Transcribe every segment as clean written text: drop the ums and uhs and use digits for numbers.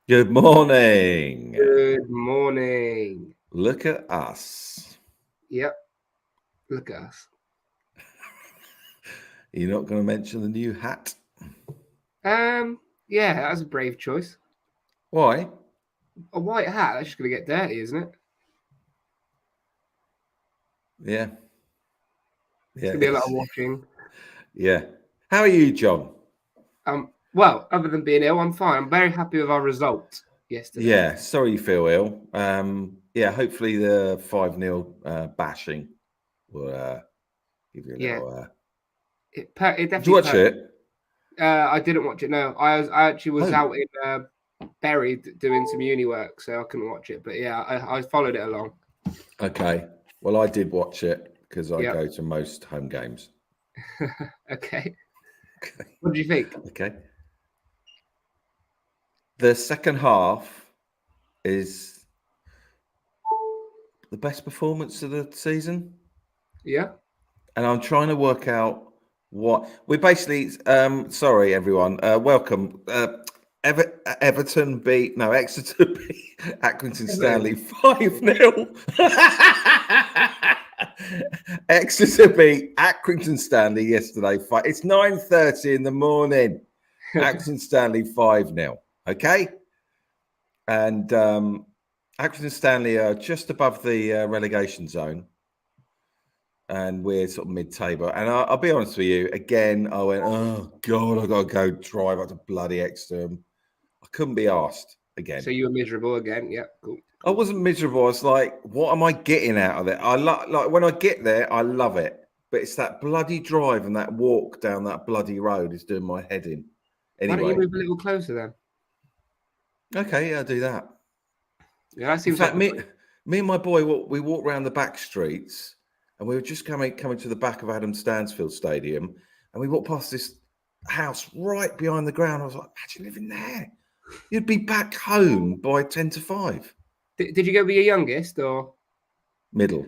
Good morning. Good morning. Look at us. Yep. Look at us. You're not going to mention the new hat? Yeah, that was a brave choice. Why? A white hat, that's just gonna get dirty, isn't it? Yeah. It's Yeah. gonna be a lot of washing. Yeah. How are you, John? Well, other than being ill, I'm fine. I'm very happy with our result yesterday. Yeah. Sorry you feel ill. Yeah. Hopefully the 5-0 bashing will give you a Yeah, little. it Did you definitely watch perked. it? I didn't watch it. No, I actually was Oh, out in Bury doing some uni work, so I couldn't watch it. But yeah, I followed it along. okay. Well, I did watch it because I Yep. go to most home games. Okay. Okay. What do you think? Okay. The second half is the best performance of the season. Yeah. And I'm trying to work out what we basically. Sorry, everyone. Welcome. Everton beat Exeter beat Accrington Everton. Stanley 5-0. Exeter beat Accrington Stanley yesterday. It's 9:30 in the morning. Accrington Stanley 5-0. Okay, and Accrington Stanley are just above the relegation zone. And we're sort of mid-table. And I'll be honest with you, again, I went, oh, God, I've got to go drive up to bloody Exeter. I couldn't be asked again. So you were miserable again? Yeah, cool. I wasn't miserable. I was like, what am I getting out of it? I like when I get there, I love it. But it's that bloody drive and that walk down that bloody road is doing my head in. Why don't you Anyway. move a little closer then? Okay, yeah, I'll do that. Yeah, that In seems like fact, me and my boy, we walked around the back streets and we were just coming to the back of Adam Stansfield Stadium and we walked past this house right behind the ground. I was like, imagine living there. You'd be back home by 10 to 5. Did you go with your youngest or Middle.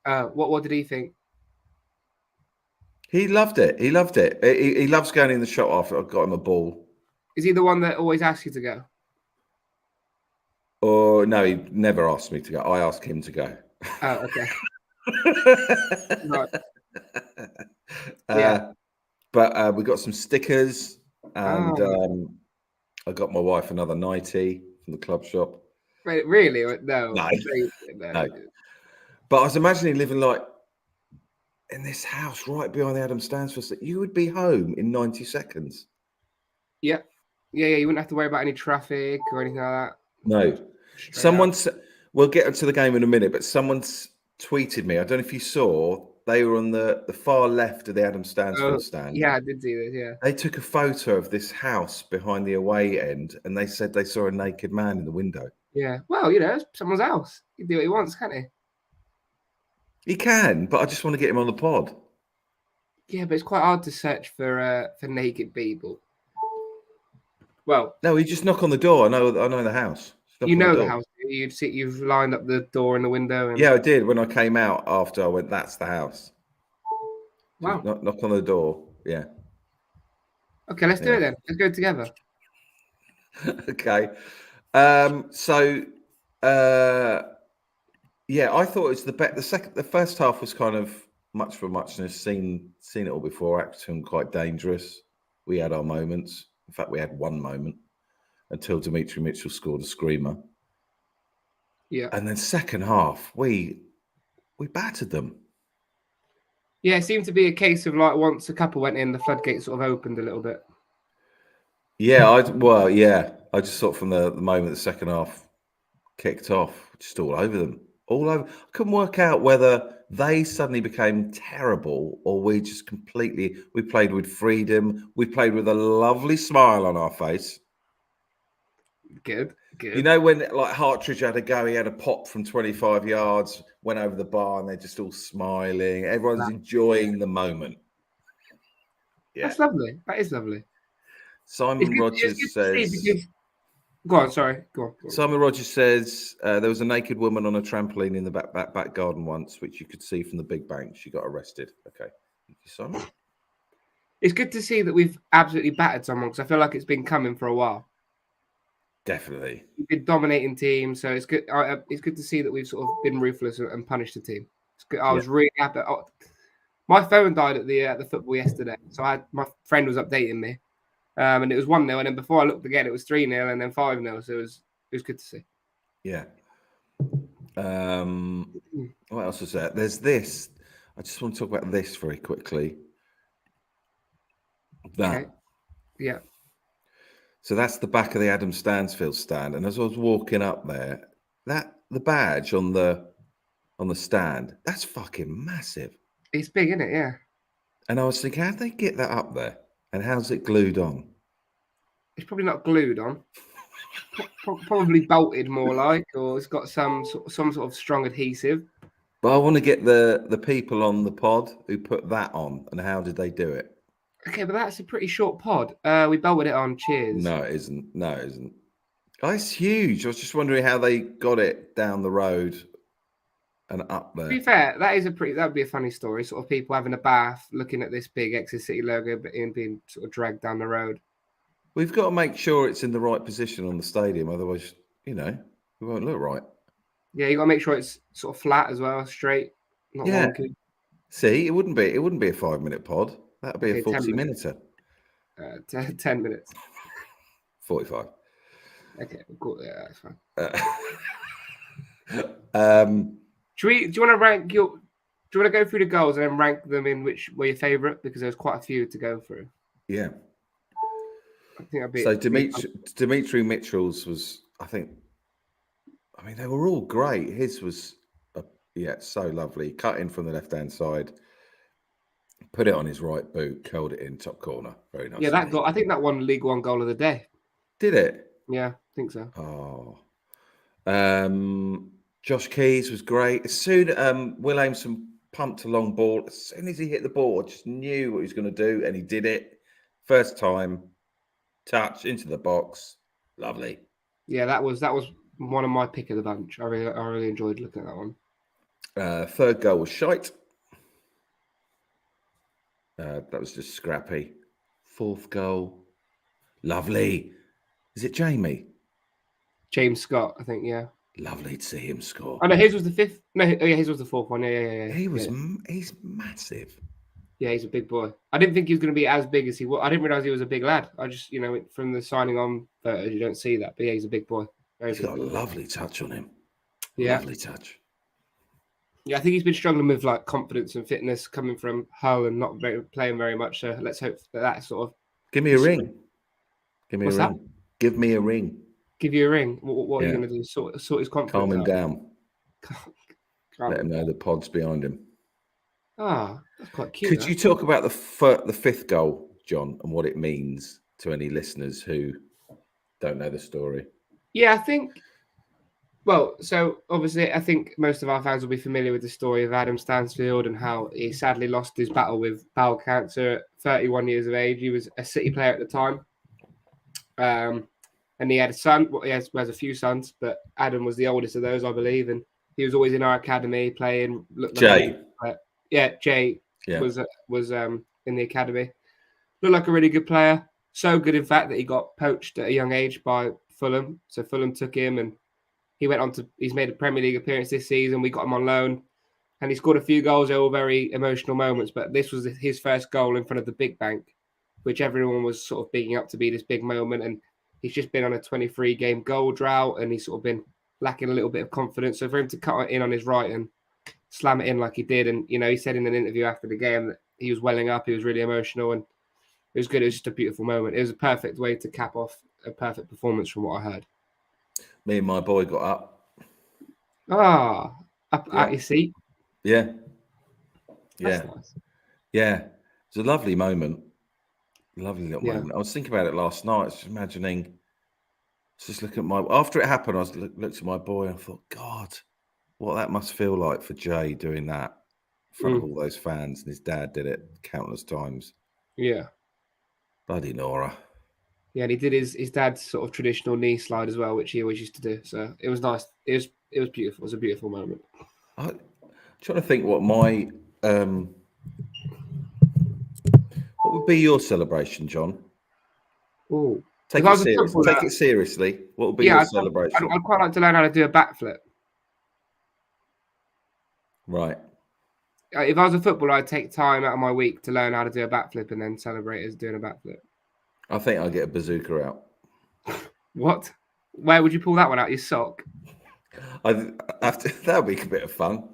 what did he think? He loved it. He loved it. He loves going in the shop after I got him a ball. Is he the one that always asks you to go? Or no, he never asked me to go. I asked him to go. Oh, okay. Right. Yeah. But we got some stickers and Oh, I got my wife another 90 from the club shop. wait, really? No. No, No. no. But I was imagining living like in this house right behind the Adam Stansfield that you would be home in 90 seconds. Yeah. Yeah, you wouldn't have to worry about any traffic or anything like that. No. We'll get into the game in a minute, but someone's tweeted me. I don't know if you saw, they were on the far left of the Adam Stansfield stand. Yeah, I did see this, yeah. They took a photo of this house behind the away end and they said they saw a naked man in the window. Yeah. Well, it's someone's house. He can do what he wants, can't he? He can, but I just want to get him on the pod. Yeah, but it's quite hard to search for naked people. Well, no, you just knock on the door. I know the house. You know the house. You've lined up the door and the window. And... Yeah, I did. When I came out after I went, that's the house. Wow. Knock on the door. Yeah. Okay, let's do it then. Let's go together. Okay. Yeah, I thought it was the first half was kind of much for muchness. Seen it all before. Accrington quite dangerous. We had our moments. In fact, we had one moment until Dimitri Mitchell scored a screamer. Yeah. And then second half, we battered them. Yeah, it seemed to be a case of like once a couple went in, the floodgates sort of opened a little bit. Yeah, I just thought from the moment the second half kicked off, just all over them. All over. I couldn't work out whether they suddenly became terrible or we just we played with freedom. We played with a lovely smile on our face. Good. You know when like Hartridge had a go, he had a pop from 25 yards, went over the bar and they're just all smiling. Everyone's enjoying the moment. Yeah. That's lovely. That is lovely. Simon Rogers says... Go on, sorry. Go on. Simon Rogers says there was a naked woman on a trampoline in the back garden once, which you could see from the big bank. She got arrested. Okay. Thank you, Simon. It's good to see that we've absolutely battered someone because I feel like it's been coming for a while. Definitely. We've been dominating teams, so it's good. It's good to see that we've sort of been ruthless and punished the team. It's good. I was really happy. My phone died at the football yesterday, so my friend was updating me, and it was 1-0, and then before I looked again, it was 3-0, and then 5-0. So it was good to see. Yeah. What else is there? There's this. I just want to talk about this very quickly. That. Okay. Yeah. So that's the back of the Adam Stansfield stand, and as I was walking up there, the badge on the stand, that's fucking massive. It's big, isn't it? Yeah. And I was thinking, how'd they get that up there? And how's it glued on? It's probably not glued on. Probably bolted more like, or it's got some sort of strong adhesive. But I want to get the people on the pod who put that on, and how did they do it? Okay, but that's a pretty short pod. We bolted it on. Cheers. No, it isn't. No, it isn't. Oh, it's huge. I was just wondering how they got it down the road and up there. To be fair, that would be a funny story. Sort of people having a bath, looking at this big Exeter City logo, but being sort of dragged down the road. We've got to make sure it's in the right position on the stadium, otherwise, it won't look right. Yeah, you got to make sure it's sort of flat as well, straight, not wonky. See, it wouldn't be a 5-minute pod. That'd be a 40-minute. 10 minutes. 45. Okay, cool. Yeah, that's fine. Do you want to rank your? Do you want to go through the goals and then rank them in which were your favourite? Because there's quite a few to go through. Yeah. I think that'd be. So Dimitri Mitchell's was, I think. I mean, they were all great. His was, so lovely. Cut in from the left-hand side, put it on his right boot, curled it in top corner. Very nice. Yeah, that goal. I think that won League One goal of the day. Did it? Yeah, I think so. Oh. Josh Keys was great. As soon Will Aimson pumped a long ball. As soon as he hit the ball, I just knew what he was going to do, and he did it. First time, touch into the box. Lovely. Yeah, that was one of my pick of the bunch. I really enjoyed looking at that one. Third goal was shite. That was just scrappy. Fourth goal, lovely. Is it Jamie? James Scott, I think. Yeah. Lovely to see him score. Oh no, his was the fifth. No, his was the fourth one. Yeah. He's massive. Yeah, he's a big boy. I didn't think he was going to be as big as he was. I didn't realize he was a big lad. I just, from the signing on photos, you don't see that. But yeah, he's a big boy. He's got a lovely touch on him. Yeah. Lovely touch. Yeah, I think he's been struggling with like confidence and fitness coming from Hull and not playing very much. So let's hope that sort of. Give me a ring. Give me What's a ring. That? Give me a ring. Give you a ring. What are you going to do? Sort his confidence. Calm him out? Down. Let him know the pod's behind him. Ah, that's quite cute. Could you talk about the fifth goal, John, and what it means to any listeners who don't know the story? Yeah, I think. Well, so obviously, I think most of our fans will be familiar with the story of Adam Stansfield and how he sadly lost his battle with bowel cancer at 31 years of age. He was a City player at the time, and he had a son. Well, he has a few sons, but Adam was the oldest of those, I believe, and he was always in our academy playing. Jay. Jay was in the academy. Looked like a really good player. So good, in fact, that he got poached at a young age by Fulham. So Fulham took him, and he went on to. He's made a Premier League appearance this season. We got him on loan, and he scored a few goals. They were all very emotional moments. But this was his first goal in front of the Big Bank, which everyone was sort of bigging up to be this big moment. And he's just been on a 23-game goal drought, and he's sort of been lacking a little bit of confidence. So for him to cut it in on his right and slam it in like he did, and he said in an interview after the game that he was welling up. He was really emotional, and it was good. It was just a beautiful moment. It was a perfect way to cap off a perfect performance from what I heard. Me and my boy got up. Up at your seat. Yeah. That's nice. Yeah. It was a lovely moment. Lovely little moment. I was thinking about it last night. I was just imagining, just looking at after it happened, I looked at my boy and I thought, God, what that must feel like for Jay doing that in front of all those fans. And his dad did it countless times. Yeah. Bloody Nora. Yeah, and he did his dad's sort of traditional knee slide as well, which he always used to do. So it was nice. It was beautiful. It was a beautiful moment. I'm trying to think what my what would be your celebration, John? Oh, Take it seriously. Take it seriously. What will be your celebration? I'd quite like to learn how to do a backflip. Right. If I was a footballer, I'd take time out of my week to learn how to do a backflip and then celebrate as doing a backflip. I think I'll get a bazooka out. What? Where would you pull that one out? Your sock? That would be a bit of fun.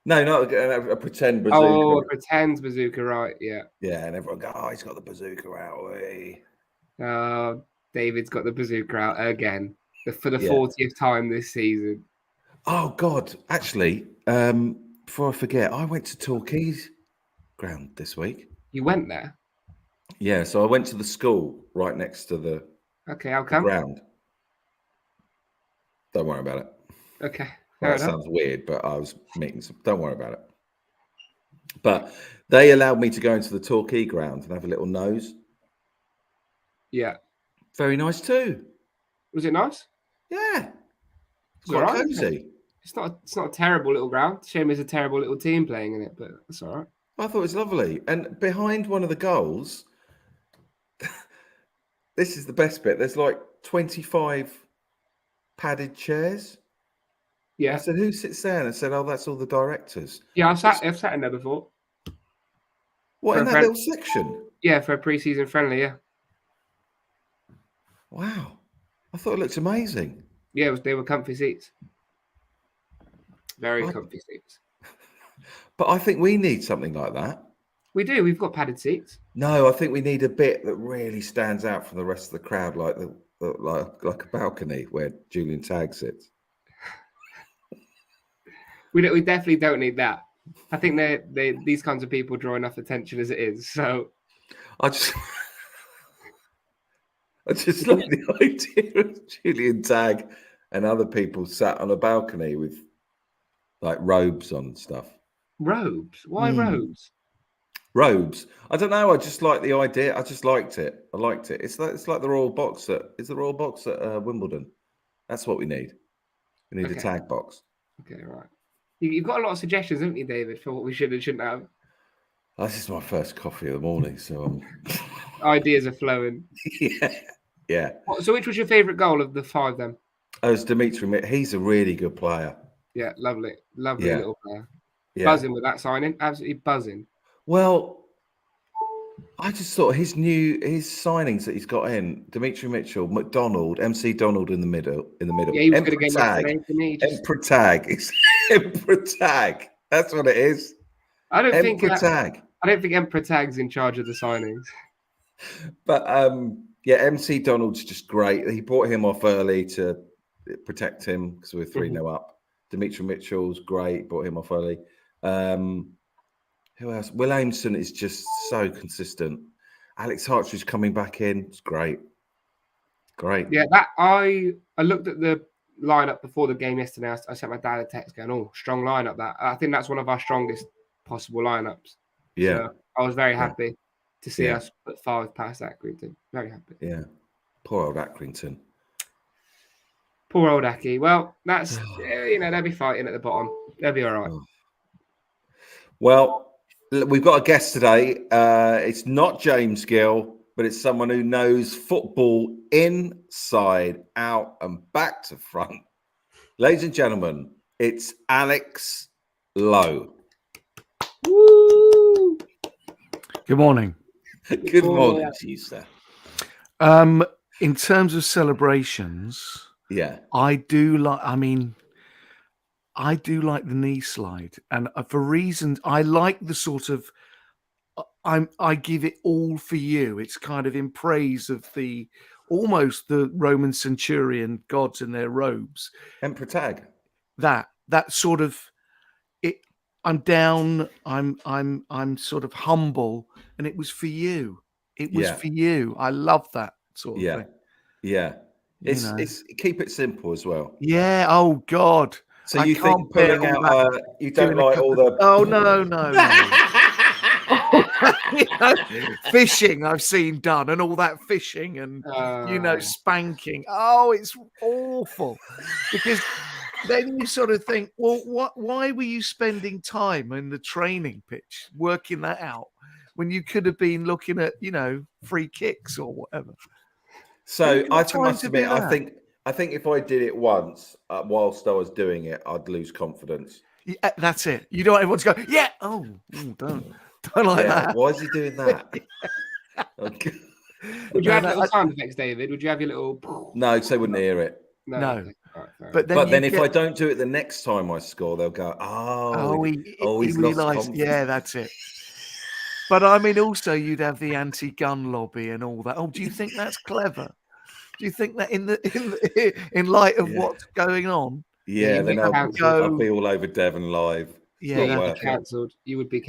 No, not a pretend bazooka. Oh, a pretend bazooka, right? Yeah. Yeah, and everyone go, "Oh, he's got the bazooka out." Hey. Oh, David's got the bazooka out again for the 40th time this season. Oh God! Actually, before I forget, I went to Torquay's ground this week. You went there? Yeah, so I went to the school right next to the how come? Ground. Don't worry about it. Okay. Well, that sounds weird, but I was meeting some. Don't worry about it. But they allowed me to go into the Torquay ground and have a little nose. Yeah. Very nice too. Was it nice? Yeah. It's quite cozy. It's not a terrible little ground. Shame there's a terrible little team playing in it, but that's all right. I thought it was lovely. And behind one of the goals, this is the best bit. There's like 25 padded chairs. Yeah. I said, who sits there? And I said, oh, that's all the directors. Yeah, I've sat in there before. What, in that little section? Yeah, for a pre-season friendly, yeah. Wow. I thought it looked amazing. Yeah, they were comfy seats. Very comfy seats. But I think we need something like that. We do. We've got padded seats. No, I think we need a bit that really stands out from the rest of the crowd, like like a balcony where Julian Tagg sits. We definitely don't need that. I think these kinds of people draw enough attention as it is. So I just like the idea of Julian Tagg and other people sat on a balcony with like robes on and stuff. Robes? Why robes? Robes. I don't know. I just like the idea. I just liked it. I liked it. It's like the Royal Box at Wimbledon. That's what we need. We need a tag box. Okay, right. You've got a lot of suggestions, haven't you, David, for what we should and shouldn't have? This is my first coffee of the morning, so ideas are flowing. Yeah. So, which was your favourite goal of the 5 then? Oh, it's Dimitri. He's a really good player. Yeah, lovely little player. Yeah. Buzzing with that signing, absolutely buzzing. Well, I just thought his signings that he's got in, Dimitri Mitchell, McDonald, MC Donald in the middle. Yeah, he was good again yesterday. Emperor Tag. It's Emperor Tag. That's what it is. I don't think Emperor Tag's in charge of the signings. But MC Donald's just great. He brought him off early to protect him because we were 3-0 up. Dimitri Mitchell's great. Brought him off early. Who else? Will Aimson is just so consistent. Alex Hartridge coming back in. It's great. Great. Yeah, I looked at the lineup before the game yesterday. I sent my dad a text going, "Oh, strong lineup." That I think that's one of our strongest possible lineups. Yeah. So I was very happy to see us put 5 past Accrington. Very happy. Yeah. Poor old Accrington. Poor old Aki. Well, that's they'll be fighting at the bottom. They'll be all right. Well, we've got a guest today. It's not James Gill, but it's someone who knows football inside, out, and back to front. Ladies and gentlemen, it's Alex Lowe. Woo! Good morning. Good morning to you, sir. In terms of celebrations, I do like the knee slide, and for reasons I like the sort of I give it all for you. It's kind of in praise of almost the Roman centurion gods in their robes. Emperor Tag. That sort of it. I'm down. I'm sort of humble, and it was for you. It was for you. I love that sort of thing. Yeah. It's keep it simple as well. Yeah. Oh God. So you think pulling out? You don't like all the? Oh no. Fishing I've seen done, and all that fishing and spanking. Oh, it's awful because then you sort of think, well, why were you spending time in the training pitch working that out when you could have been looking at free kicks or whatever? So I must admit, I think if I did it once whilst I was doing it, I'd lose confidence. Yeah, that's it. You don't want everyone to go, yeah. Oh, don't like that. Why is he doing that? Okay. Would you have little sound effects, David? Would you have your little? No, because they wouldn't hear it. No. Okay. Right, but then if I don't do it the next time I score, they'll go, he's realised. Yeah, that's it. But I mean, also you'd have the anti-gun lobby and all that. Oh, do you think that's clever? Do you think that in light of what's going on? Yeah, then I'll be all over Devon Live. Yeah, you'd be cancelled. You would be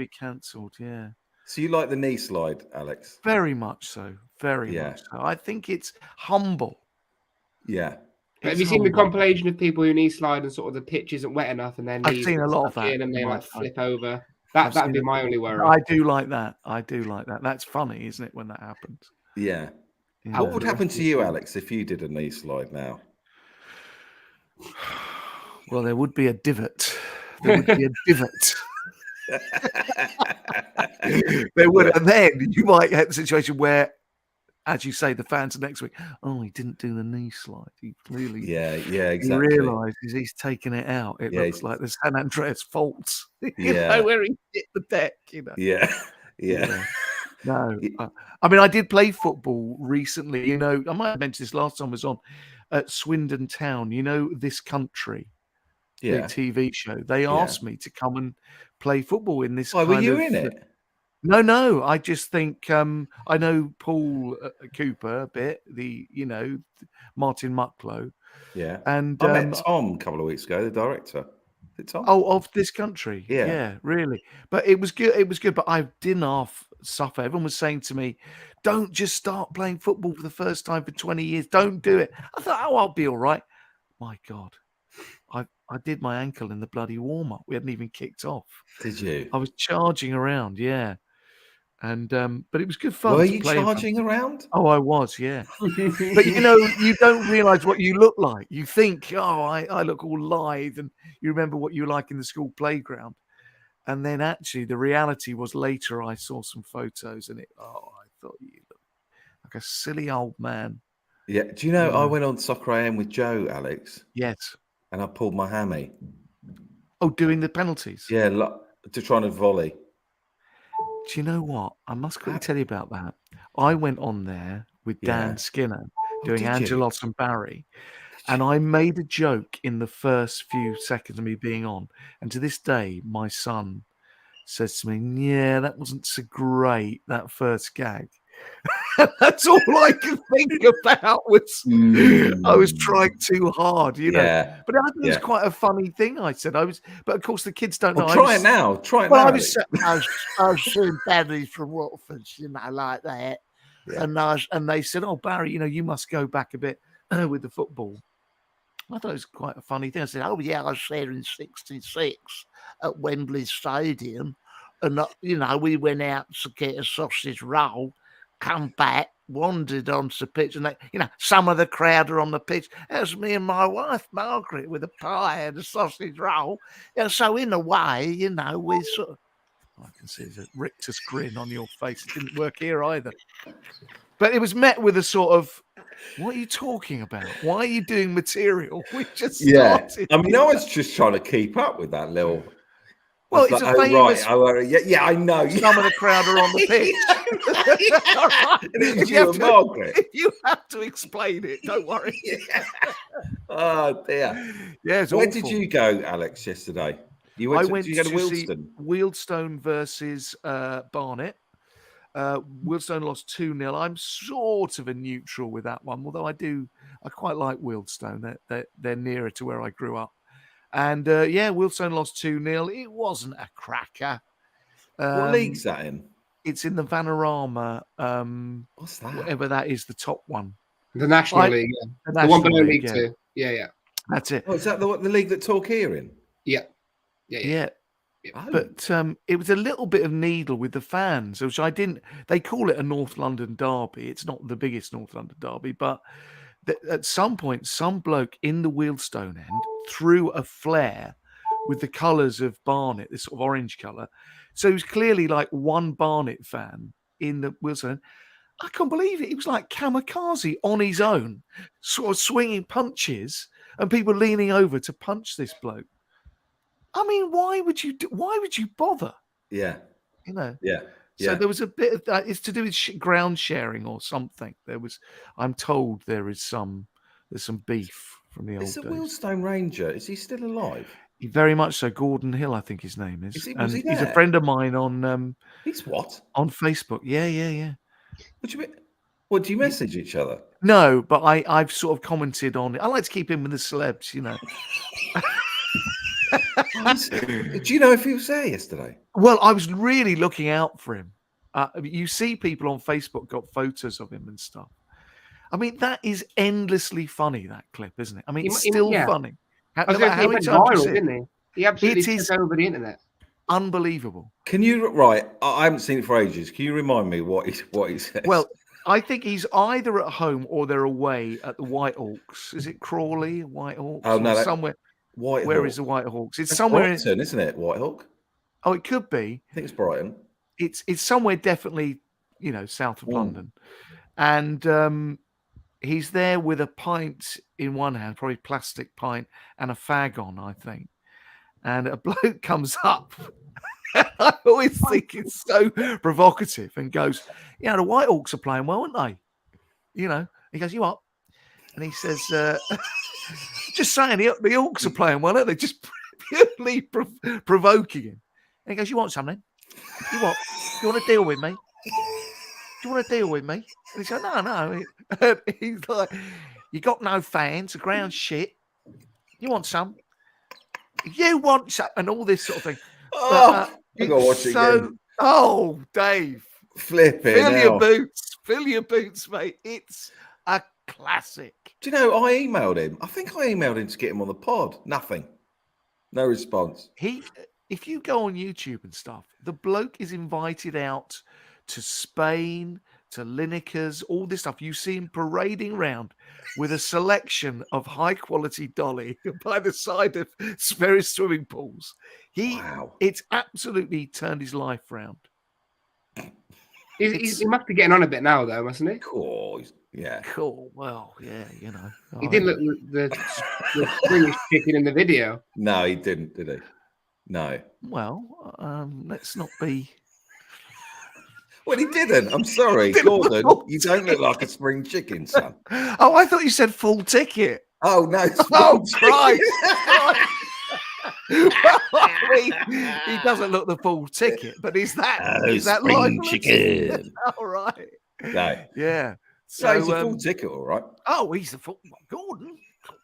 cancelled. Yeah. So you like the knee slide, Alex? Very much so. Very much so. I think it's humble. Yeah. Have you seen the compilation of people who knee slide and sort of the pitch isn't wet enough and then I've seen a lot of that and they flip over? That would be my only worry. I do like that. That's funny, isn't it, when that happens? Yeah. What would happen to you, Alex, if you did a knee slide now? Well, there would be a divot. There would be a divot. There would, and then you might have a situation where, as you say, the fans are next week. Oh, he didn't do the knee slide. He clearly, exactly. He realises he's taken it out. It looks like the San Andreas faults. Where he hit the deck. Yeah. No, I mean, I did play football recently. I might have mentioned this last time I was on at Swindon Town. This country. The TV show. They asked me to come and play football in this. Were you in it? No. I just think I know Paul Cooper a bit. Martin Mucklow. Yeah, and I met Tom a couple of weeks ago, the director. Is it Tom? Oh, of this country. Yeah, really. But it was good. It was good. But I didn't half suffer. Everyone was saying to me, "Don't just start playing football for the first time for 20 years. Don't do it." I thought, I'll be all right. My God. I did my ankle in the bloody warm-up. We hadn't even kicked off. Did you? I was charging around, yeah. And but it was good fun. Were you charging around? Oh, I was, yeah. But you don't realise what you look like. You think, I look all lithe, and you remember what you were like in the school playground. And then actually the reality was later I saw some photos and I thought you look like a silly old man. Yeah. Do you know I went on Soccer AM with Joe, Alex? Yes. And I pulled my hammy. Oh, doing the penalties? Yeah, to try and volley. Do you know what? I must quickly tell you about that. I went on there with Dan Skinner doing Angelos and Barry, and I made a joke in the first few seconds of me being on. And to this day, my son says to me, "Yeah, that wasn't so great, that first gag." That's all I can think about was I was trying too hard, But I think it's quite a funny thing. I said but of course the kids don't know. Try it now. I was seeing Barry from Watford, like that, and they said, "Oh, Barry, you must go back a bit with the football." I thought it was quite a funny thing. I said, "Oh yeah, I was there in '66 at Wembley Stadium, and we went out to get a sausage roll." Come back, wandered onto the pitch, and some of the crowd are on the pitch. That was me and my wife, Margaret, with a pie and a sausage roll. So in a way, we sort of. I can see there's a rictus grin on your face. It didn't work here either. But it was met with a sort of, "What are you talking about? Why are you doing material? We just started." I mean, I was just trying to keep up with that little. Well, it's a famous. Yeah, I know. Some of the crowd are on the pitch. You have to explain it. Don't worry. Oh dear. Yeah, where did you go, Alex, yesterday? Did you go to Wealdstone? Wealdstone versus Barnet. Wealdstone lost 2-0. I'm sort of a neutral with that one, although I quite like Wealdstone. They're nearer to where I grew up. And Wealdstone lost 2-0. It wasn't a cracker. What league's that in? It's in the Vanarama. What's that? Whatever that is, the top one. The National League. The one below League Two. Yeah. That's it. Oh, is that the league that Torquay are in? Yeah. Oh. But it was a little bit of needle with the fans, which I didn't. They call it a North London derby. It's not the biggest North London derby, but at some point, some bloke in the Wealdstone end threw a flare with the colours of Barnet, this sort of orange colour. So he was clearly like one Barnet fan in the Wealdstone. I can't believe it. He was like kamikaze on his own, sort of swinging punches, and people leaning over to punch this bloke. I mean, why would you bother? Yeah. You know. Yeah. So there was a bit of that. It's to do with ground sharing or something. I'm told there's some beef from the old days. It's a Wheelstone Ranger. Is he still alive? Very much so. Gordon Hill, I think his name is. Was he there? He's a friend of mine on. He's what? On Facebook. Yeah. What do you mean? What, do you message each other? No, but I've sort of commented on it. I like to keep him with the celebs, you know. Do you know if he was there yesterday? Well, I was really looking out for him. You see people on Facebook got photos of him and stuff. I mean, that is endlessly funny, that clip, isn't it? I mean, it's still funny. He went viral, didn't he? He absolutely took over the internet. Unbelievable. Can you, I haven't seen it for ages. Can you remind me what he says? Well, I think he's either at home or they're away at the White Hawks. Is it Crawley, White Hawks? Oh, no. Somewhere. White Where Hawk. is the White Hawks? It's That's somewhere Brighton, isn't it? White Hawk. Oh, it could be. I think it's Brighton. It's somewhere definitely, south of London. And he's there with a pint in one hand, probably plastic pint, and a fag on, I think. And a bloke comes up. I always think it's so provocative and goes, the White Hawks are playing well, aren't they? He goes, you what? And he says, just saying, the Hawks are playing well, aren't they? Just purely provoking him. And he goes, you want something? You what? You want to deal with me? Do you want to deal with me? And he's like, no. And he's like, you got no fans, the ground's shit. You want some? You want some? And all this sort of thing. I got to watch it again. Oh, Dave. Flipping Fill your boots. Fill your boots, mate. It's a classic. Do you know, I emailed him. I think I emailed him to get him on the pod. Nothing. No response. If you go on YouTube and stuff, the bloke is invited out to Spain, to Lineker's, all this stuff. You see him parading around with a selection of high-quality dolly by the side of various swimming pools. It's absolutely turned his life round. He must be getting on a bit now, though, mustn't he? Cool. Yeah. Cool. Well, yeah, He didn't look the Swedish chicken in the video. No, he didn't, did he? No. Well, let's not be... Well, he didn't. I'm sorry, Gordon. You don't look like a spring chicken, son. Oh, I thought you said full ticket. Oh, no. Christ. He doesn't look the full ticket, but is that spring chicken? All right. No. Yeah. So he's a full ticket, all right. Oh, he's the full Gordon.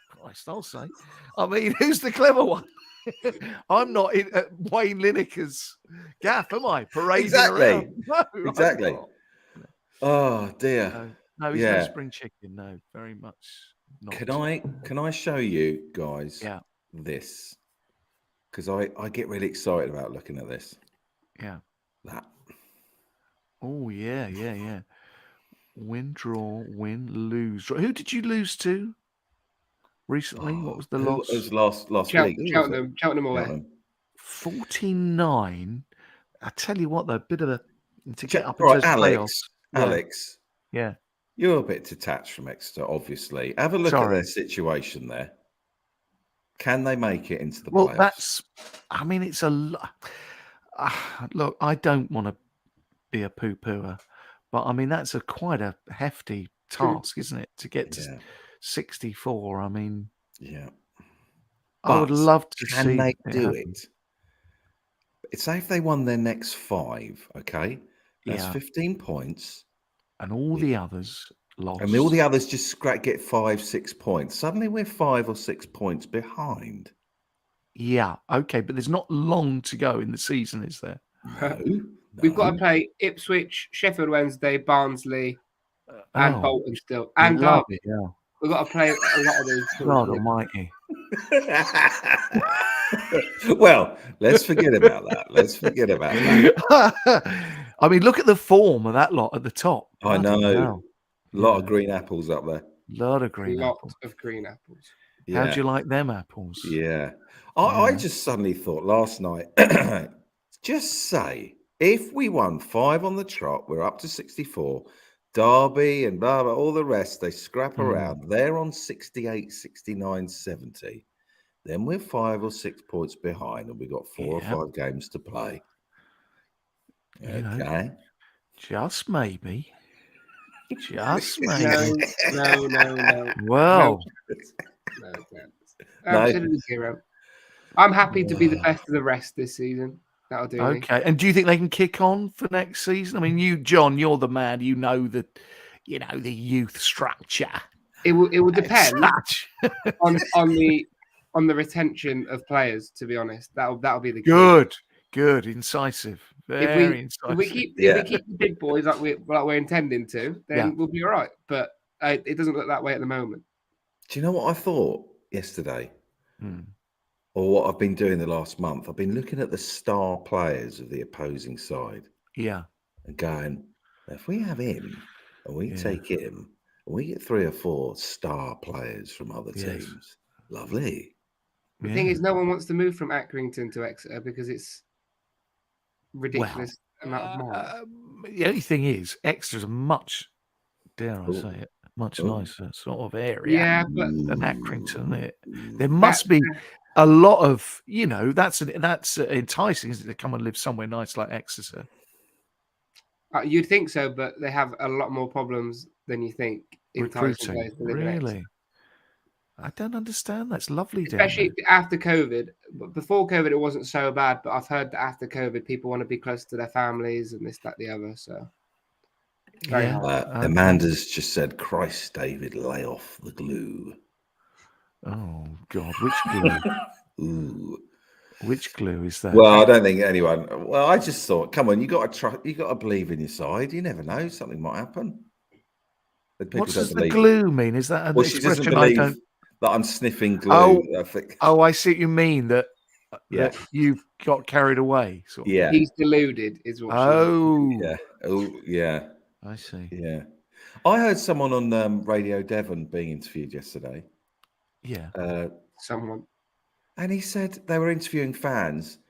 Christ, I'll say. I mean, who's the clever one? I'm not in Wayne Lineker's gaff, am I? Parading around. No, exactly. Oh dear. No, he's no spring chicken. No, very much not. Can I show you guys this? Because I get really excited about looking at this. Yeah. That. Oh yeah. Win, draw, win, lose. Who did you lose to recently? What was the loss? It was last week. Cheltenham away. 49. I tell you what, though, a bit of to get up into those playoffs. Alex. Yeah. You're a bit detached from Exeter, obviously. Have a look at their situation there. Can they make it into the playoffs? It's a lot. Look, I don't want to be a poo-pooer, but I mean, that's quite a hefty task, isn't it? To get to 64. I mean, I would love to see. Can they do it? Say if they won their next 5, okay? That's 15 points. And all the others lost. And all the others just get 5-6 points. Suddenly we're 5 or 6 points behind. Yeah, okay, but there's not long to go in the season, is there? No. We've got to play Ipswich, Sheffield Wednesday, Barnsley, and Bolton still. And Derby. Yeah. We've got to play a lot of those. God almighty. Well, let's forget about that. I mean, look at the form of that lot at the top. I know. A lot of green apples up there. Lot of green apples. Yeah. How do you like them apples? Yeah. I just suddenly thought last night, just say, if we won 5 on the trot, we're up to 64. Derby and blah, blah, all the rest, they scrap around. They're on 68, 69, 70. Then we're 5 or 6 points behind, and we've got 4 or 5 games to play. Okay. Just maybe. Just maybe. No. Well. No. Absolutely zero. I'm happy to be the best of the rest this season. That'll do me. Okay. And do you think they can kick on for next season? I mean, you, John, you're the man. You know the youth structure. It will depend on the retention of players. To be honest, that'll be the key. Good, incisive, very incisive. If we keep the big boys like we're intending to, then we'll be all right. But it doesn't look that way at the moment. Do you know what I thought yesterday? Or what I've been doing the last month? I've been looking at the star players of the opposing side. Yeah. And going, if we have him and we take him and we get 3 or 4 star players from other teams, lovely. The thing is, no one wants to move from Accrington to Exeter because it's ridiculous amount of money. The only thing is, Exeter's a much, dare I say it, much nicer sort of area than Accrington. There must be a lot of, that's enticing, isn't it, to come and live somewhere nice like Exeter? You'd think so, but they have a lot more problems than you think. Recruiting, really? I don't understand. That's lovely, especially after COVID. Before COVID, it wasn't so bad, but I've heard that after COVID, people want to be close to their families and this, that, the other. So, Amanda's just said, "Christ, David, lay off the glue." Oh God, which glue? Ooh, which glue is that? Well, I don't think anyone. Well, I just thought, come on, you got to try. You got to believe in your side. You never know, something might happen. What does the glue mean? Is that an expression I don't? That I'm sniffing glue. I think. Oh, I see what you mean. That you've got carried away. Sort of. Yeah, he's deluded. Is what? Yeah. I see. Yeah, I heard someone on Radio Devon being interviewed yesterday. Yeah, someone, and he said they were interviewing fans.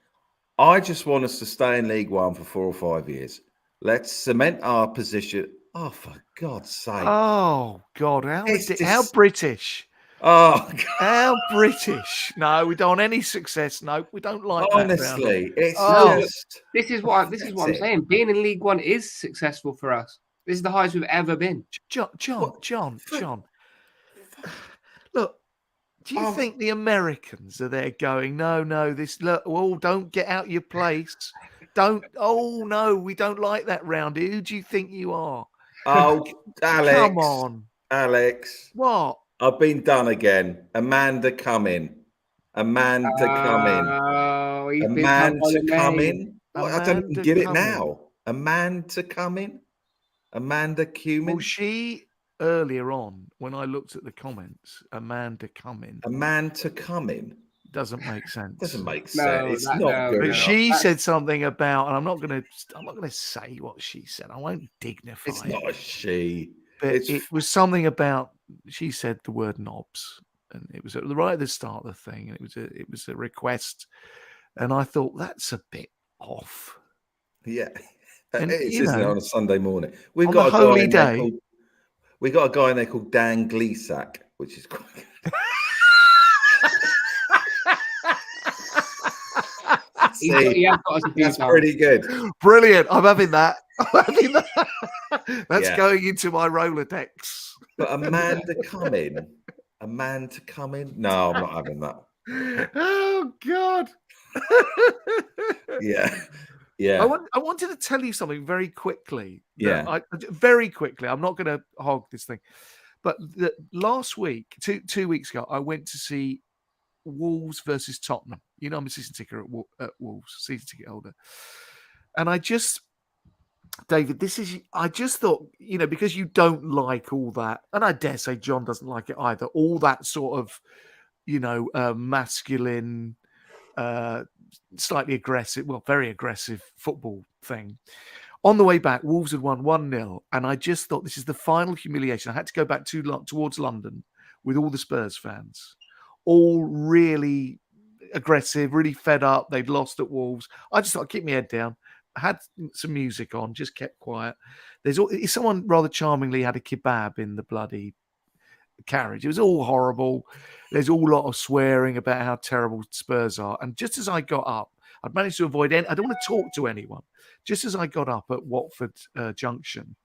I just want us to stay in League One for 4 or 5 years. Let's cement our position. Oh, for God's sake! Oh God, how British. Oh, God. How British! No, we don't want any success. No, we don't like that. Honestly, it's just. This is what I'm saying. Being in League One is successful for us. This is the highest we've ever been. John. Look, do you think the Americans are there going, no, this look? Oh, don't get out your place. Don't. Oh no, we don't like that round. Who do you think you are? Oh, Alex! Come on, Alex. What? I've been done again. Amanda come in. Amanda come in. I don't even get it now. Amanda come in. Amanda Cumin. Well, she earlier on, when I looked at the comments, Amanda come in. Doesn't make sense. It's not good. But she said something about, and I'm not going to say what she said. I won't dignify. It's not a she. But it was something about. She said the word knobs, and it was right at the start of the thing, and it was a request, and I thought that's a bit off. Yeah, it is, isn't it, on a Sunday morning? We've got a holy day. We got a guy in there called Dan Gleesack, which is quite good. That's pretty good. Brilliant. I'm having that. That's going into my Rolodex. But Amanda come in. No, I'm not having that. Oh God. Yeah. I wanted to tell you something very quickly. Very quickly. I'm not going to hog this thing. But last week, two weeks ago, I went to see Wolves versus Tottenham. You know, I'm a season ticket at Wolves, season ticket holder. And David, I just thought, because you don't like all that, and I dare say John doesn't like it either, all that sort of, masculine, slightly aggressive, very aggressive football thing. On the way back, Wolves had won 1-0, and I just thought this is the final humiliation. I had to go back towards London with all the Spurs fans, all really aggressive, really fed up. They'd lost at Wolves. I just thought I'd keep my head down, had some music on, just kept quiet. Someone rather charmingly had a kebab in the bloody carriage. It was all horrible. There's all a lot of swearing about how terrible Spurs are. And just as I got up, I'd managed to avoid I don't want to talk to anyone. Just as I got up at Watford Junction,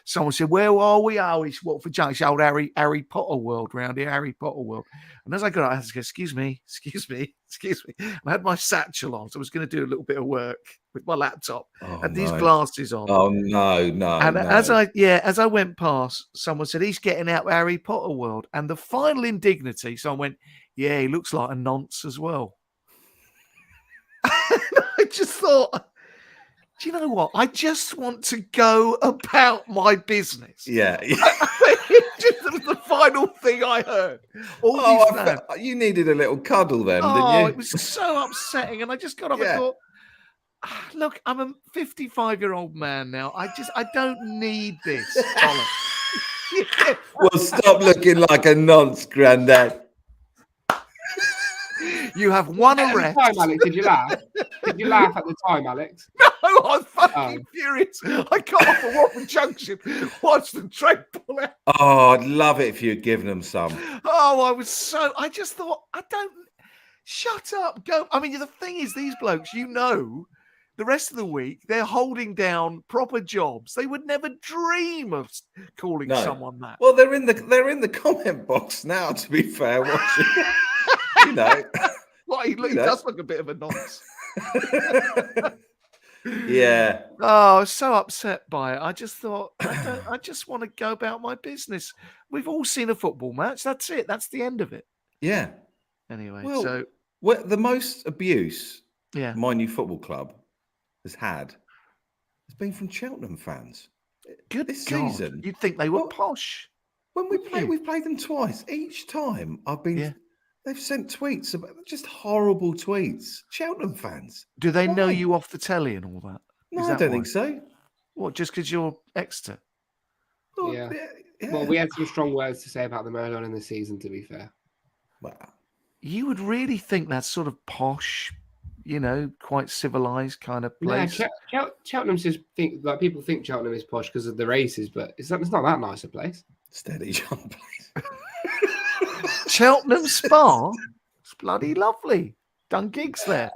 someone said, "Where are we?" "Oh, it's Watford Junction, old Harry Potter world round here, Harry Potter world." And as I got up, I said, "Excuse me." And I had my satchel on, so I was going to do a little bit of work with my laptop. Had these glasses on. Oh no! And as I went past, someone said, "He's getting out Harry Potter world." And the final indignity, someone went, "Yeah, he looks like a nonce as well." I just thought, do you know what? I just want to go about my business. Yeah. Just the final thing I heard. You needed a little cuddle then, didn't you? It was so upsetting. And I just got up and thought, look, I'm a 55-year-old man now. I don't need this. Well, stop looking like a nonce, Grandad. You have one arrest. At the time, Alex, did you laugh? Did you laugh at the time, Alex? No, I was fucking furious. I got off at Watford Junction, watched the train pull out. Oh, I'd love it if you'd given them some. I just thought, shut up, go. I mean, the thing is, these blokes, the rest of the week, they're holding down proper jobs. They would never dream of calling someone that. Well, they're in the comment box now, to be fair, watching. He does look a bit of a nonce. Yeah. Oh, I was so upset by it. I just thought, I just want to go about my business. We've all seen a football match. That's it. That's the end of it. Yeah. Anyway, the most abuse my new football club has been from Cheltenham fans. This season. You'd think they were posh. When we've played them twice. Each time they've sent tweets about just horrible tweets. Cheltenham fans. Do they know you off the telly and all that? No, I don't think so. What, just because you're Exeter? Yeah. Well, we had some strong words to say about them earlier on in the season, to be fair. Wow. You would really think that's sort of posh, quite civilized kind of place. Yeah, Cheltenham people think Cheltenham is posh because of the races, but it's not that nice a place. Steady young place. Cheltenham Spa, it's bloody lovely. Done gigs there.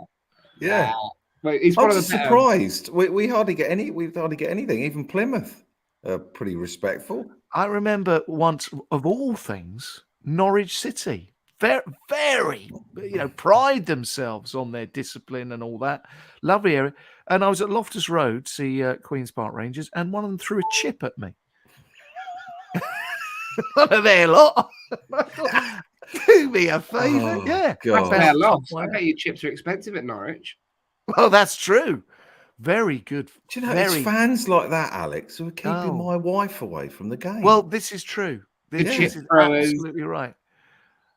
Yeah, but I'm surprised. We hardly get any. We hardly get anything. Even Plymouth are pretty respectful. I remember once, of all things, Norwich City. Very, very, pride themselves on their discipline and all that. Lovely area. And I was at Loftus Road to see Queen's Park Rangers, and one of them threw a chip at me. One of their lot. Do me a favour. I bet your chips are expensive at Norwich. Well, that's true. Very good. Do you know, it's fans like that, Alex, who are keeping my wife away from the game. Well, this is true. This is absolutely right.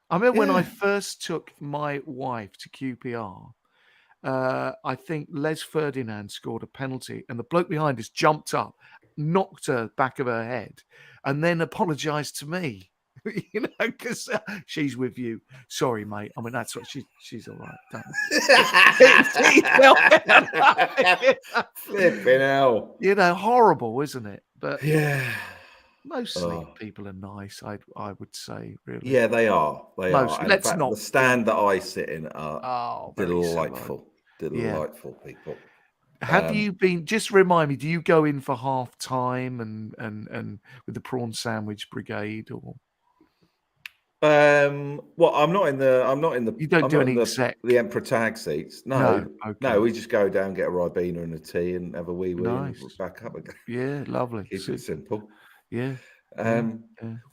I remember when I first took my wife to QPR, I think Les Ferdinand scored a penalty and the bloke behind us jumped up, knocked her back of her head, and then apologised to me. Because she's with you. Sorry, mate. I mean, that's what she's all right. Flipping hell. Horrible, isn't it? But mostly people are nice. I would say, really. Yeah, they are. They are. Let's not. The stand that I sit in are delightful people. Have you been? Just remind me. Do you go in for half time and with the prawn sandwich brigade or? Well, I'm not in the. You don't do any exec. The Emperor tag seats. No. No, we just go down, get a Ribena and a tea, and have a wee nice. And back up again. Yeah, lovely. Keep it simple. Yeah.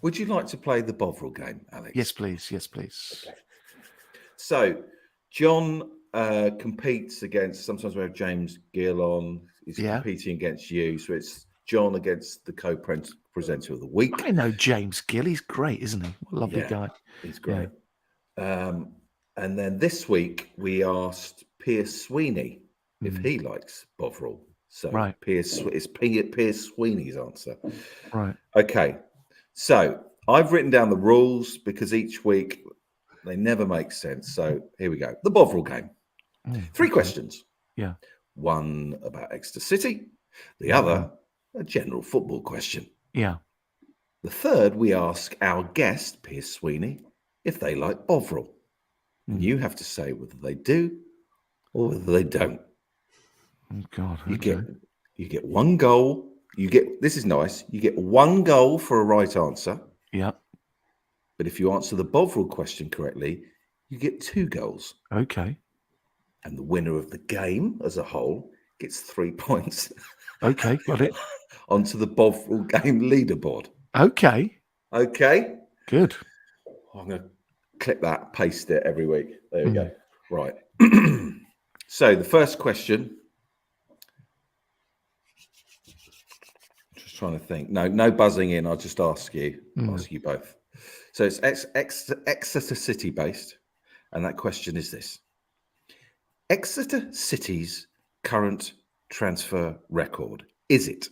Would you like to play the Bovril game, Alex? Yes, please. Yes, please. Okay. So, John competes against. Sometimes we have James Gill on. He's competing against you, so it's John against the co-presenter of the week. I know James Gill. He's great, isn't he? What a lovely guy. He's great. Yeah. And then this week we asked Piers Sweeney if he likes Bovril. So it's Piers Sweeney's answer. Right. Okay. So I've written down the rules because each week they never make sense. So here we go. The Bovril game. 3 questions. Yeah. one about Exeter City, the other a general football question. Yeah. The third, we ask our guest, Piers Sweeney, if they like Bovril. And you have to say whether they do or whether they don't. Oh, God. You get one goal. This is nice. You get one goal for a right answer. Yeah. But if you answer the Bovril question correctly, you get 2 goals. Okay. And the winner of the game as a whole gets 3 points. Okay, got it. Onto the Bovril game leaderboard. Okay. Okay. Good. I'm going to clip that, paste it every week. There we go. Right. So the first question. Just trying to think. No buzzing in. I'll just ask you. Ask you both. So it's Exeter City based. And that question is this. Exeter City's current transfer record. Is it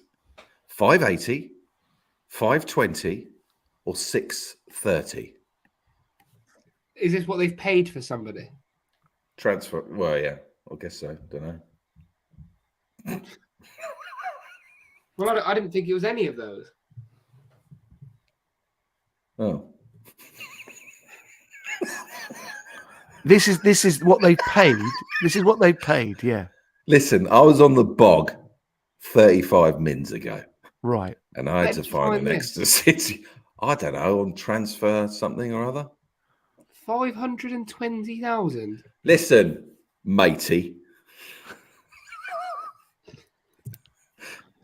580, 520, or 630? Is this what they've paid for somebody? Transfer. Well, yeah, I guess so. Don't know. Well, I didn't think it was any of those. Oh. This is what they paid. This is what they paid. Yeah. Listen, I was on the bog 35 mins ago. Right. And I had to find an Exeter City. I don't know, on transfer something or other. 520,000. Listen, matey.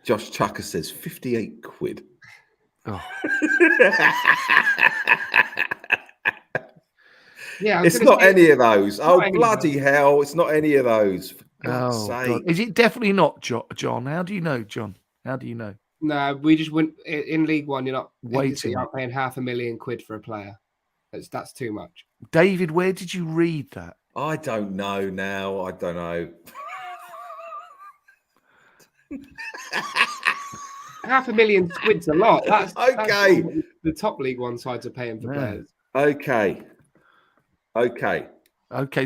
Josh Chucker says 58 quid. Oh. Yeah, it's not any of those. Oh, bloody hell. It's not any of those. For God's sake. God. Is it definitely not, John? How do you know, John? How do you know? No, we just went in League One. You're not waiting. You're paying £500,000 for a player. That's too much. David, where did you read that? I don't know now. I don't know. £500,000's a lot. That's okay. That's the top League One sides are paying for players. Okay.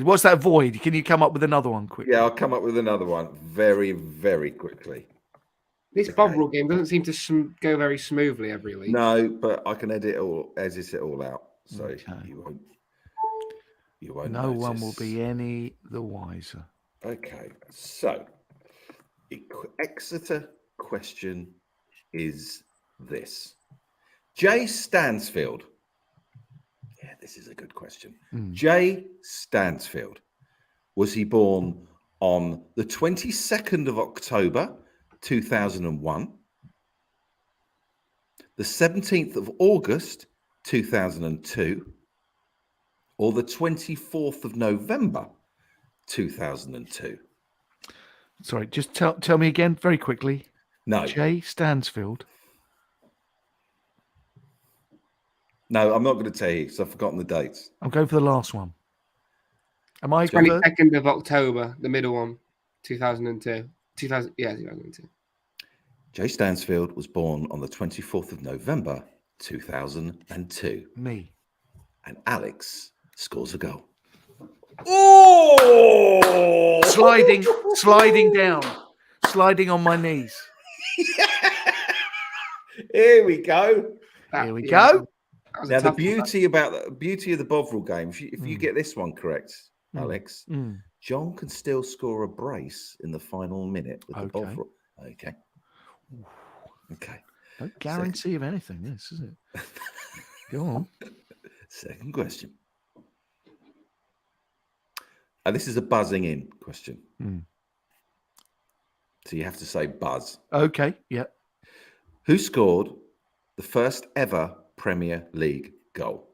What's that void? Can you come up with another one quickly? Yeah, I'll come up with another one very, very quickly. This Bovril game doesn't seem to go very smoothly every week. No, but I can edit it all out, so you won't. No one will be any the wiser. Okay, so Exeter question is this: Jay Stansfield. Yeah, this is a good question. Jay Stansfield, was he born on the 22nd of October 2001, the 17th of August 2002, or the 24th of November 2002? Sorry, just tell me again very quickly. No. Jay Stansfield. No, I'm not going to tell you because I've forgotten the dates. I'm going for the last one. Am I 22nd of October, the middle one, 2002. 2002. Jay Stansfield was born on the 24th of November 2002. Me. And Alex scores a goal. Oh! Sliding down. Sliding on my knees. Here we go. Here we go. Now, the beauty of the Bovril game, if you get this one correct, Alex, John can still score a brace in the final minute with the Bovril. Okay. No guarantee of anything, this, is it? Go on. Second question. And this is a buzzing in question. So you have to say buzz. Okay, yeah. Who scored the first ever Premier League goal?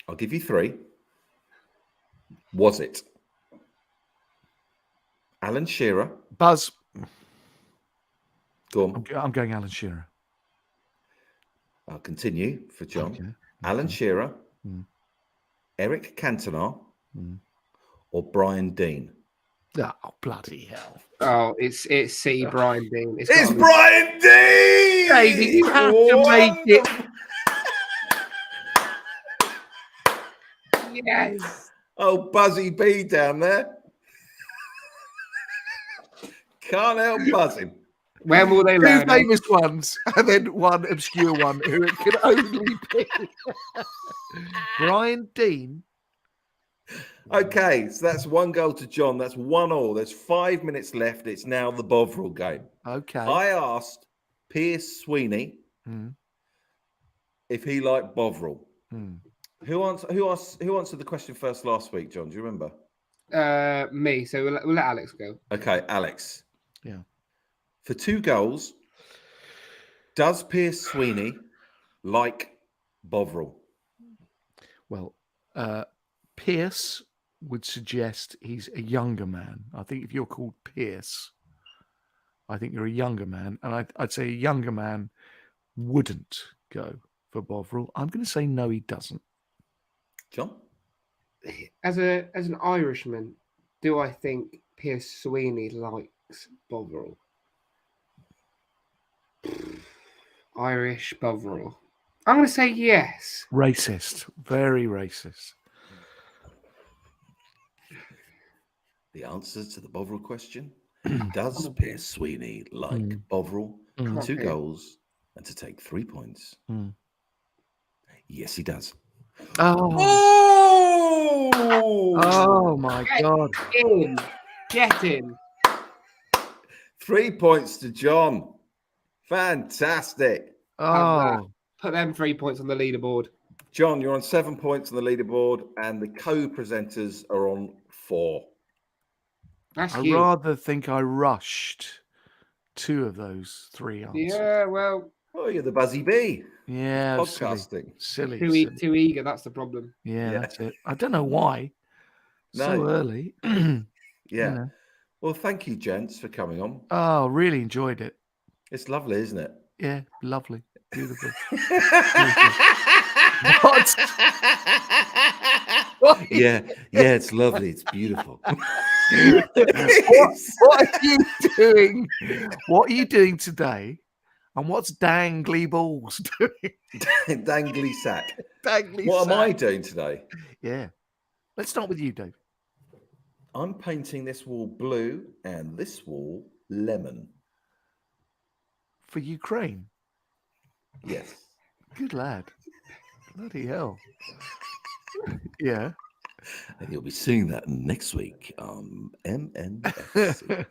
I'll give you 3. Was it Alan Shearer? Buzz. Go on. I'm going Alan Shearer. I'll continue for John. Okay. Alan Shearer, Eric Cantona, or Brian Dean? Oh, bloody hell. Oh, it's C. Brian Dean. It's Brian Dean! David, you have to make it. Yes. Oh, Buzzy B down there. Can't help buzzing. When will they Two learn? famous ones, and then one obscure one who it can only be. Brian Dean. Okay, so that's 1 goal to John. That's 1-1. There's 5 minutes left. It's now the Bovril game. Okay. I asked Pierce Sweeney if he liked Bovril. Who answered the question first last week, John? Do you remember? Me. So we'll let Alex go. Okay, Alex. Yeah. For 2 goals, does Pierce Sweeney like Bovril? Well, Pierce would suggest he's a younger man. I think if you're called Pierce, I think you're a younger man. And I'd say a younger man wouldn't go for Bovril. I'm going to say no, he doesn't. John? As an Irishman, do I think Pierce Sweeney likes Bovril? Irish Bovril. I'm going to say yes. Racist. Very racist. The answer to the Bovril question. Does Pierce Sweeney like Bovril? 2 goals and to take 3 points. Yes, he does. Oh my God. Get in. 3 points to John. Fantastic. Put them 3 points on the leaderboard. John, you're on 7 points on the leaderboard, and the co-presenters are on 4. That's I huge. rather think I rushed 2 of those 3 answers. Yeah, well. Oh, you're the Buzzy Bee. Yeah, podcasting. Silly. Too eager. That's the problem. Yeah, that's it. I don't know why. No. So early. Yeah. You know. Well, thank you, gents, for coming on. Oh, really enjoyed it. It's lovely, isn't it? Yeah, lovely. Beautiful. What? Yeah, it's lovely. It's beautiful. What are you doing? What are you doing today? And what's Dangly Balls doing? Dangly sack. Dangly what sack. am I doing today? Yeah. Let's start with you, Dave. I'm painting this wall blue and this wall lemon. For Ukraine? Yes. Good lad. Bloody hell. Yeah. And you'll be seeing that next week on MNFC.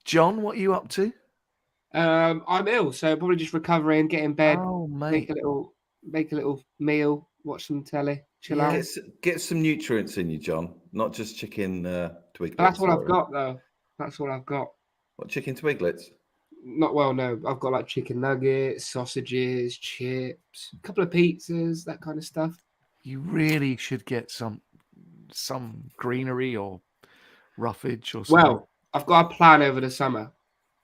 John, what are you up to? I'm ill, so probably just recovering, get in bed, Oh, mate. make a little meal, watch some telly, chill out. Get some nutrients in you, John. Not just chicken twiglets. That's what I've got, though. That's what I've got. What, chicken twiglets? Not well, no. I've got like chicken nuggets, sausages, chips, a couple of pizzas, that kind of stuff. You really should get some greenery or roughage or something. Well, I've got a plan over the summer.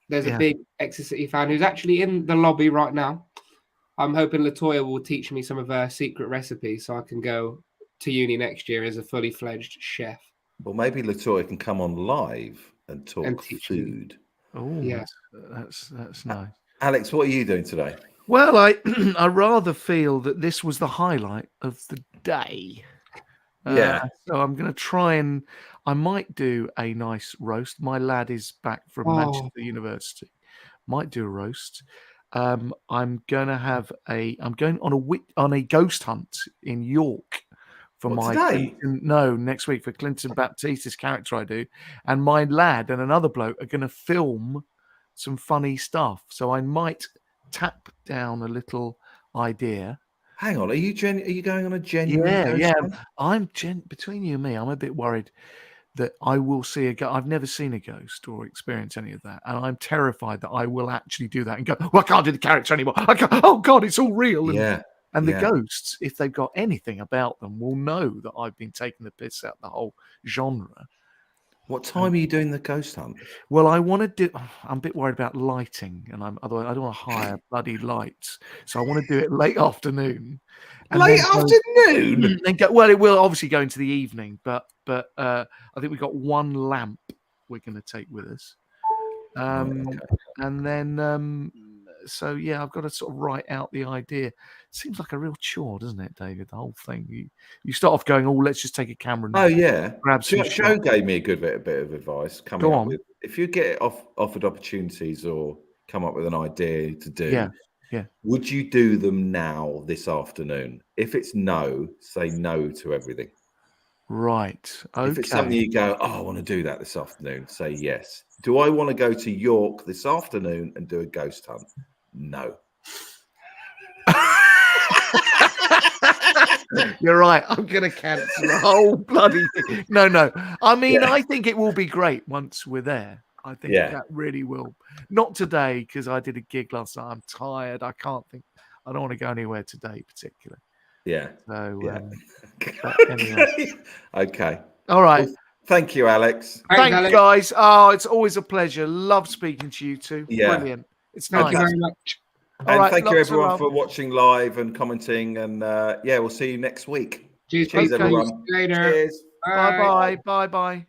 There's a big Exeter City fan who's actually in the lobby right now. I'm hoping Latoya will teach me some of her secret recipes so I can go to uni next year as a fully fledged chef. Well, maybe Latoya can come on live and talk food. Oh, yeah, that's nice. Alex, what are you doing today? Well, I rather feel that this was the highlight of the day. Yeah. So I'm going to try and I might do a nice roast. My lad is back from Manchester University. Might do a roast. I'm going on a ghost hunt in York for next week for Clinton Baptiste's character I do, and my lad and another bloke are going to film some funny stuff. So I might tap down a little idea. Hang on, are you going on a genuine? Yeah. I'm between you and me. I'm a bit worried that I will see a ghost. I've never seen a ghost or experienced any of that, and I'm terrified that I will actually do that and go, "Well, I can't do the character anymore. I can't, oh God, it's all real." And the ghosts, if they've got anything about them, will know that I've been taking the piss out of the whole genre. What time are you doing the ghost hunt? Well, I'm a bit worried about lighting, and otherwise I don't want to hire bloody lights, so I want to do it late afternoon. Late afternoon? Well, it will obviously go into the evening, but I think we've got one lamp we're going to take with us, and then So yeah, I've got to sort of write out the idea. Seems like a real chore, doesn't it, David? The whole thing. You start off going, oh, let's just take a camera. And grab some. Joe gave me a good bit of advice. Coming up with, if you get offered opportunities or come up with an idea to do, would you do them now this afternoon? If it's no, say no to everything. Right. Okay. If it's something you go, I want to do that this afternoon, say yes. Do I want to go to York this afternoon and do a ghost hunt? No. You're right. I'm going to cancel the whole bloody thing. No. I mean, I think it will be great once we're there. I think that really will. Not today, because I did a gig last night. I'm tired. I don't want to go anywhere today, particularly. Yeah. So, anyway. Okay. All right. Well, thank you, Alex. Thanks, Alex. Guys. Oh, it's always a pleasure. Love speaking to you two. Yeah. Brilliant. It's nice. Thank you very much. And thank you, everyone, for watching live and commenting. And we'll see you next week. Cheers, everyone. Later. Cheers. Bye-bye. Bye-bye.